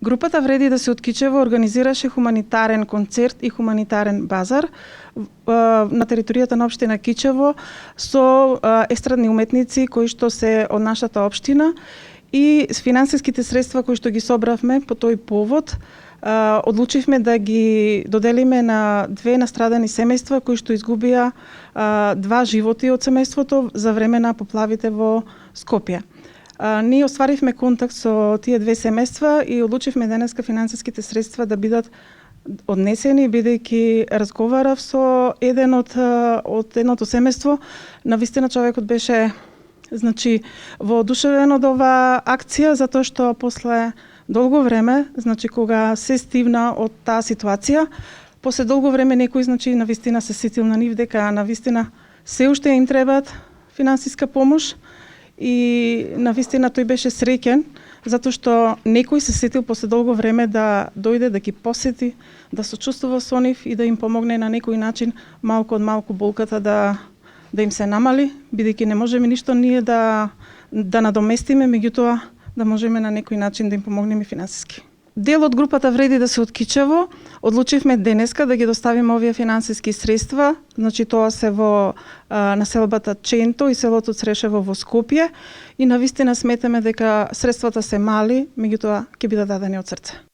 Групата Вреди да се од Кичево организираше хуманитарен концерт и хуманитарен базар на територијата на општина Кичево со естрадни уметници кои што се од нашата општина и с финансиските средства кои што ги собравме по тој повод одлучивме да ги доделиме на две настрадани семејства кои што изгубија два животи од семејството за време на поплавите во Скопје. Ние остваривме контакт со тие две семејства и одлучивме денеска финансиските средства да бидат однесени, бидејќи разговарав со еден од едното семејство. Навистина човекот беше воодушевен од оваа акција затоа што после долго време, кога се стивна од таа ситуација, после долго време некој навистина се сетил на нив дека навистина се уште им требаат финансиска помош. И навистина тој беше среќен затоа што некој се сетил после долго време да дојде да ги посети, да сочувствува со нив и да им помогне на некој начин малку од малку болката да им се намали, бидејќи не можеме ништо ние да надоместиме, меѓутоа да можеме на некој начин да им помогнеме финансиски. Дел од групата Вреди да се од Кичево одлучивме денеска да ги доставиме овие финансиски средства, тоа се во населбата Ченто и селото Црешево во Скопје и навистина сметаме дека средствата се мали, меѓутоа ќе бидат дадени од срце.